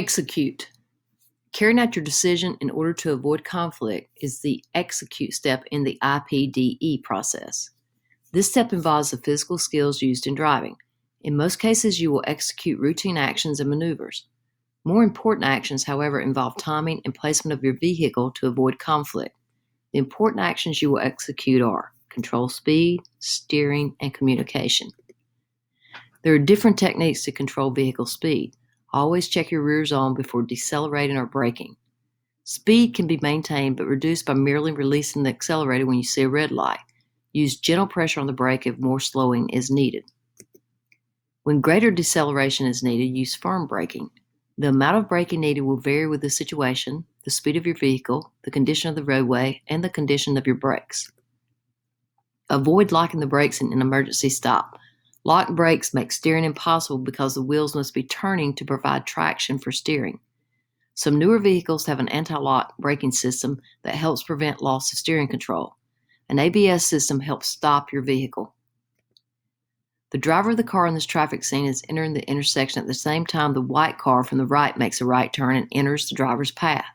Execute. Carrying out your decision in order to avoid conflict is the execute step in the IPDE process. This step involves the physical skills used in driving. In most cases, you will execute routine actions and maneuvers. More important actions, however, involve timing and placement of your vehicle to avoid conflict. The important actions you will execute are control speed, steering, and communication. There are different techniques to control vehicle speed. Always check your rear zone before decelerating or braking. Speed can be maintained but reduced by merely releasing the accelerator when you see a red light. Use gentle pressure on the brake if more slowing is needed. When greater deceleration is needed, use firm braking. The amount of braking needed will vary with the situation, the speed of your vehicle, the condition of the roadway, and the condition of your brakes. Avoid locking the brakes in an emergency stop. Locked brakes make steering impossible because the wheels must be turning to provide traction for steering. Some newer vehicles have an anti-lock braking system that helps prevent loss of steering control. An ABS system helps stop your vehicle. The driver of the car in this traffic scene is entering the intersection at the same time the white car from the right makes a right turn and enters the driver's path.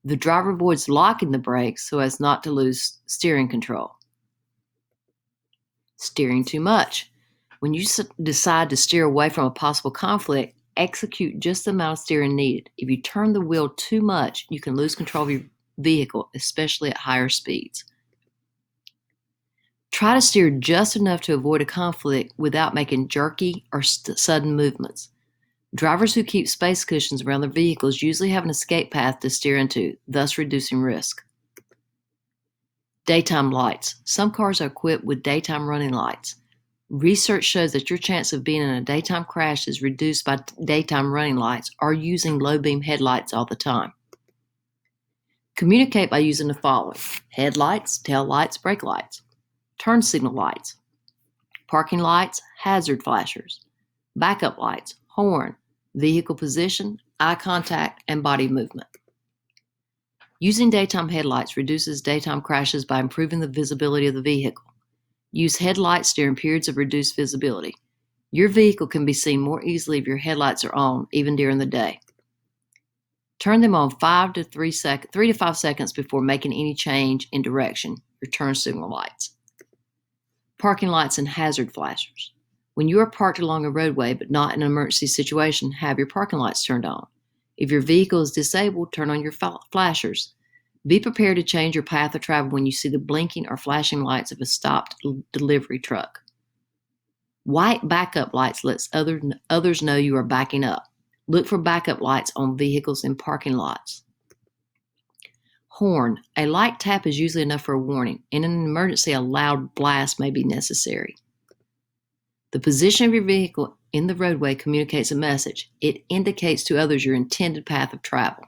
The driver avoids locking the brakes so as not to lose steering control. Steering too much. When you decide to steer away from a possible conflict, execute just the amount of steering needed. If you turn the wheel too much, you can lose control of your vehicle, especially at higher speeds. Try to steer just enough to avoid a conflict without making jerky or sudden movements. Drivers who keep space cushions around their vehicles usually have an escape path to steer into, thus reducing risk. Daytime lights. Some cars are equipped with daytime running lights. Research shows that your chance of being in a daytime crash is reduced by daytime running lights or using low beam headlights all the time. Communicate by using the following: headlights, tail lights, brake lights, turn signal lights, parking lights, hazard flashers, backup lights, horn, vehicle position, eye contact, and body movement. Using daytime headlights reduces daytime crashes by improving the visibility of the vehicle. Use headlights during periods of reduced visibility. Your vehicle can be seen more easily if your headlights are on, even during the day. Turn them on 3 to 5 seconds before making any change in direction, your turn signal lights. Parking lights and hazard flashers. When you are parked along a roadway but not in an emergency situation, have your parking lights turned on. If your vehicle is disabled, turn on your flashers. Be prepared to change your path of travel when you see the blinking or flashing lights of a stopped delivery truck. White backup lights lets others know you are backing up. Look for backup lights on vehicles in parking lots. Horn. A light tap is usually enough for a warning. In an emergency, a loud blast may be necessary. The position of your vehicle in the roadway communicates a message. It indicates to others your intended path of travel.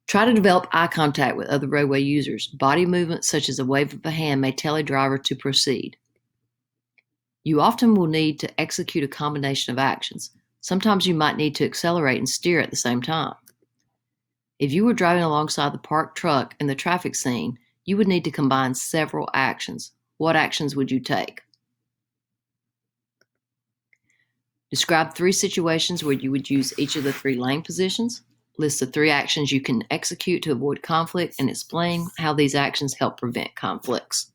Try to develop eye contact with other roadway users. Body movements such as a wave of a hand may tell a driver to proceed. You often will need to execute a combination of actions. Sometimes you might need to accelerate and steer at the same time. If you were driving alongside the parked truck in the traffic scene, you would need to combine several actions. What actions would you take? Describe 3 situations where you would use each of the 3 lane positions. List the 3 actions you can execute to avoid conflict and explain how these actions help prevent conflicts.